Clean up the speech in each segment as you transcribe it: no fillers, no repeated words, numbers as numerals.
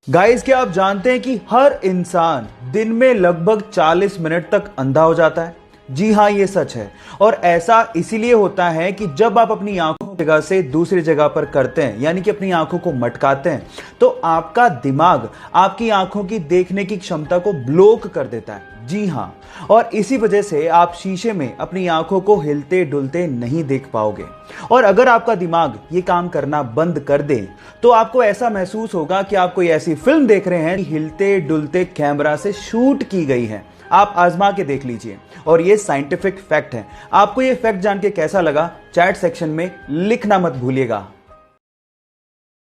Guys, क्या आप जानते हैं कि हर इंसान दिन में लगभग 40 मिनट तक अंधा हो जाता है। जी हाँ, ये सच है। और ऐसा इसीलिए होता है कि जब आप अपनी आंखों को जगह से दूसरी जगह पर करते हैं, यानी कि अपनी आंखों को मटकाते हैं, तो आपका दिमाग आपकी आंखों की देखने की क्षमता को ब्लॉक कर देता है। जी हाँ, और इसी वजह से आप शीशे में अपनी आंखों को हिलते डुलते नहीं देख पाओगे। और अगर आपका दिमाग ये काम करना बंद कर दे तो आपको ऐसा महसूस होगा कि आप कोई ऐसी फिल्म देख रहे हैं हिलते डुलते कैमरा से शूट की गई है। आप आजमा के देख लीजिए, और ये साइंटिफिक फैक्ट है। आपको ये फैक्ट जान के कैसा लगा, चैट सेक्शन में लिखना मत भूलिएगा।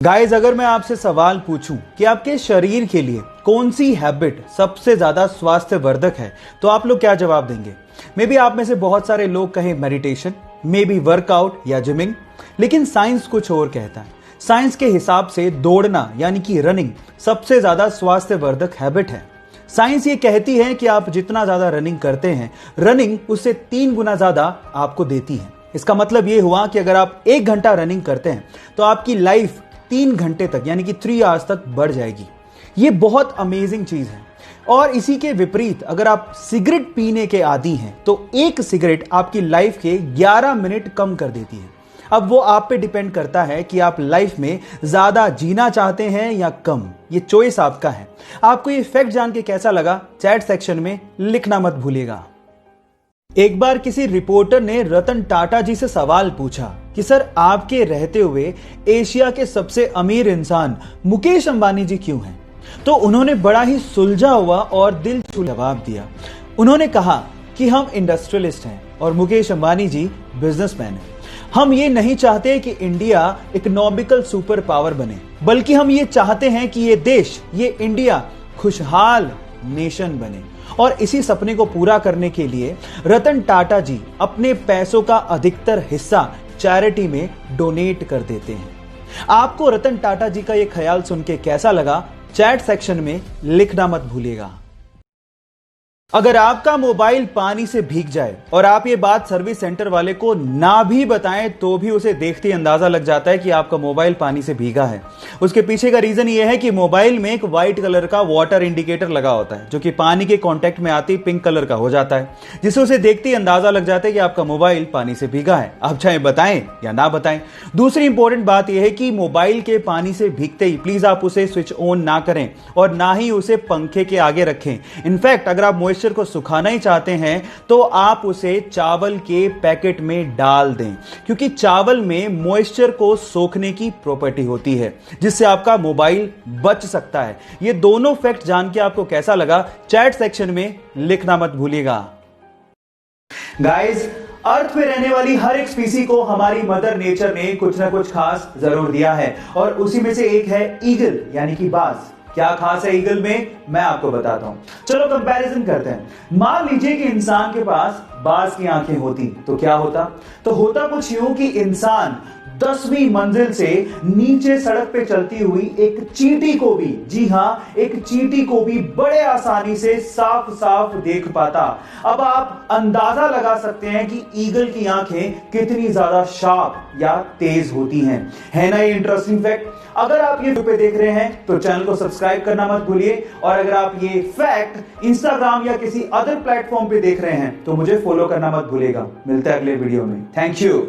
गाइस, अगर मैं आपसे सवाल पूछूं कि आपके शरीर के लिए कौन सी हैबिट सबसे ज्यादा स्वास्थ्यवर्धक है, तो आप लोग क्या जवाब देंगे? मे बी आप में से बहुत सारे लोग कहें मेडिटेशन, मे बी वर्कआउट या जिमिंग, लेकिन साइंस कुछ और कहता है। साइंस के हिसाब से दौड़ना यानी कि रनिंग सबसे ज्यादा स्वास्थ्यवर्धक हैबिट है। साइंस ये कहती है कि आप जितना ज्यादा रनिंग करते हैं, रनिंग उससे 3 गुना ज्यादा आपको देती है। इसका मतलब ये हुआ कि अगर आप 1 घंटा रनिंग करते हैं तो आपकी लाइफ 3 घंटे तक यानी कि 3 आवर्स तक बढ़ जाएगी। ये बहुत अमेजिंग चीज है। और इसी के विपरीत अगर आप सिगरेट पीने के आदी हैं तो 1 सिगरेट आपकी लाइफ के 11 मिनट कम कर देती है। अब वो आप पे डिपेंड करता है कि आप लाइफ में ज्यादा जीना चाहते हैं या कम। ये चॉइस आपका है। आपको ये फैक्ट जान के कैसा लगा, चैट सेक्शन में लिखना मत भूलिएगा। एक बार किसी रिपोर्टर ने रतन टाटा जी से सवाल पूछा कि सर, आपके रहते हुए एशिया के सबसे अमीर इंसान मुकेश अंबानी जी क्यों हैं? तो उन्होंने बड़ा ही सुलझा हुआ और दिल छू जवाब दिया। उन्होंने कहा कि हम इंडस्ट्रियलिस्ट हैं और मुकेश अंबानी जी बिजनेसमैन हैं। हम ये नहीं चाहते कि इंडिया इकोनॉमिकल सुपर पावर बने, बल्कि हम ये चाहते हैं कि ये देश, ये इंडिया खुशहाल नेशन बने। और इसी सपने को पूरा करने के लिए रतन टाटा जी अपने पैसों का अधिकतर हिस्सा चैरिटी में डोनेट कर देते हैं। आपको रतन टाटा जी का यह ख्याल सुन के कैसा लगा, चैट सेक्शन में लिखना मत भूलिएगा। अगर आपका मोबाइल पानी से भीग जाए और आप ये बात सर्विस सेंटर वाले को ना भी बताएं तो भी उसे देखते ही अंदाजा लग जाता है कि आपका मोबाइल पानी से भीगा है। उसके पीछे का रीजन ये है कि मोबाइल में एक व्हाइट कलर का वाटर इंडिकेटर लगा होता है, जो कि पानी के कांटेक्ट में आते ही पिंक कलर का हो जाता है, जिससे उसे देखते ही अंदाजा लग जाता है कि आपका मोबाइल पानी से भीगा है। आप चाहे बताएं या ना बताएं। दूसरी इंपॉर्टेंट बात यह है कि मोबाइल के पानी से भीगते ही प्लीज आप उसे स्विच ऑन ना करें और ना ही उसे पंखे के आगे रखें। इनफैक्ट अगर आप को सुखाना ही चाहते हैं तो आप उसे चावल के पैकेट में डाल दें, क्योंकि चावल में मॉइस्चर को सोखने की प्रॉपर्टी होती है, जिससे आपका मोबाइल बच सकता है। ये दोनों फैक्ट जान के आपको कैसा लगा, चैट सेक्शन में लिखना मत भूलिएगा। गाइस, अर्थ पे रहने वाली हर एक स्पीसी को हमारी मदर नेचर ने कुछ ना कुछ खास जरूर दिया है, और उसी में से एक है ईगल यानी कि बाज। क्या खास है ईगल में, मैं आपको बताता हूं। चलो कंपैरिजन करते हैं। मान लीजिए कि इंसान के पास बाज की आंखें होती तो क्या होता? तो होता कुछ यूं कि इंसान 10वीं मंजिल से नीचे सड़क पे चलती हुई एक चींटी को भी, जी हां, एक चींटी को भी बड़े आसानी से साफ साफ देख पाता। अब आप अंदाजा लगा सकते हैं कि ईगल की आंखें कितनी ज्यादा शार्प या तेज होती हैं। है ना ये इंटरेस्टिंग फैक्ट? अगर आप ये वीडियो पे देख रहे हैं तो चैनल को सब्सक्राइब करना मत भूलिए, और अगर आप ये फैक्ट इंस्टाग्राम या किसी अदर प्लेटफॉर्म पे देख रहे हैं तो मुझे फॉलो करना मत भूलिएगा। मिलते हैं अगले वीडियो में। Thank you.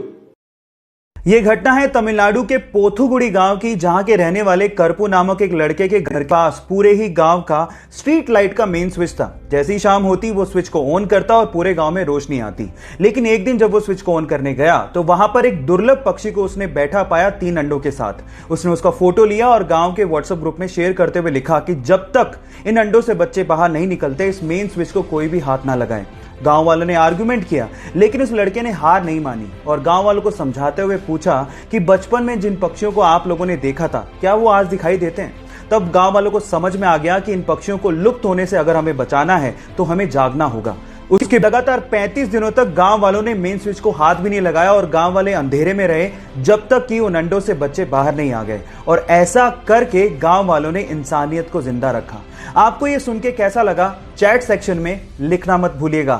यह घटना है तमिलनाडु के पोथुगुड़ी गांव की, जहां के रहने वाले करपू नामक एक लड़के के घर के पास पूरे ही गांव का स्ट्रीट लाइट का मेन स्विच था। जैसे ही शाम होती वो स्विच को ऑन करता और पूरे गांव में रोशनी आती। लेकिन एक दिन जब वो स्विच को ऑन करने गया तो वहां पर एक दुर्लभ पक्षी को उसने बैठा पाया 3 अंडों के साथ। उसने उसका फोटो लिया और गांव के व्हाट्सएप ग्रुप में शेयर करते हुए लिखा कि जब तक इन अंडों से बच्चे बाहर नहीं निकलते इस मेन स्विच को कोई भी हाथ ना लगाए। गांव वालों ने आर्गुमेंट किया, लेकिन उस लड़के ने हार नहीं मानी और गांव वालों को समझाते हुए पूछा कि बचपन में जिन पक्षियों को आप लोगों ने देखा था, क्या वो आज दिखाई देते हैं? तब गांव वालों को समझ में आ गया कि इन पक्षियों को लुप्त होने से अगर हमें बचाना है तो हमें जागना होगा। उसके लगातार 35 दिनों तक गांव वालों ने मेन स्विच को हाथ भी नहीं लगाया और गांव वाले अंधेरे में रहे जब तक कि उन अंडों से बच्चे बाहर नहीं आ गए। और ऐसा करके गांव वालों ने इंसानियत को जिंदा रखा। आपको यह सुन के कैसा लगा, चैट सेक्शन में लिखना मत भूलिएगा।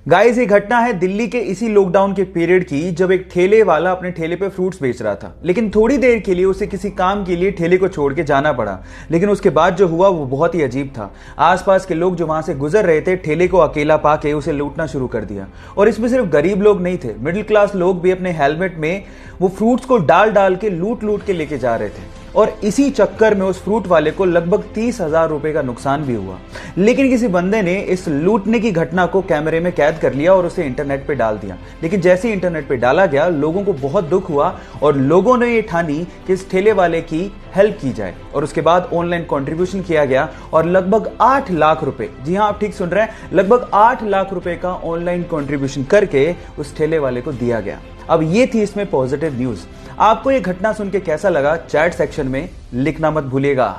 गाइस ये घटना है दिल्ली के इसी लॉकडाउन के पीरियड की, जब एक ठेले वाला अपने ठेले पे फ्रूट्स बेच रहा था, लेकिन थोड़ी देर के लिए उसे किसी काम के लिए ठेले को छोड़ के जाना पड़ा। लेकिन उसके बाद जो हुआ वो बहुत ही अजीब था। आसपास के लोग जो वहां से गुजर रहे थे ठेले को अकेला पाके उसे लूटना शुरू कर दिया। और इसमें सिर्फ गरीब लोग नहीं थे, मिडिल क्लास लोग भी अपने हेलमेट में वो फ्रूट्स को डाल डाल के लूट लूट के लेके जा रहे थे। और इसी चक्कर में उस फ्रूट वाले को लगभग 30,000 रुपए का नुकसान भी हुआ। लेकिन किसी बंदे ने इस लूटने की घटना को कैमरे में कैद कर लिया और उसे इंटरनेट पे डाल दिया। लेकिन जैसे ही इंटरनेट पे डाला गया, लोगों को बहुत दुख हुआ और लोगों ने ये ठानी कि इस ठेले वाले की हेल्प की जाए। और उसके बाद ऑनलाइन कंट्रीब्यूशन किया गया और लगभग 8 लाख रुपए, जी हां आप ठीक सुन रहे हैं, लगभग 8 लाख रुपए का ऑनलाइन कंट्रीब्यूशन करके उस ठेले वाले को दिया गया। अब ये थी इसमें पॉजिटिव न्यूज। आपको ये घटना सुन के कैसा लगा, चैट सेक्शन में लिखना मत भूलिएगा।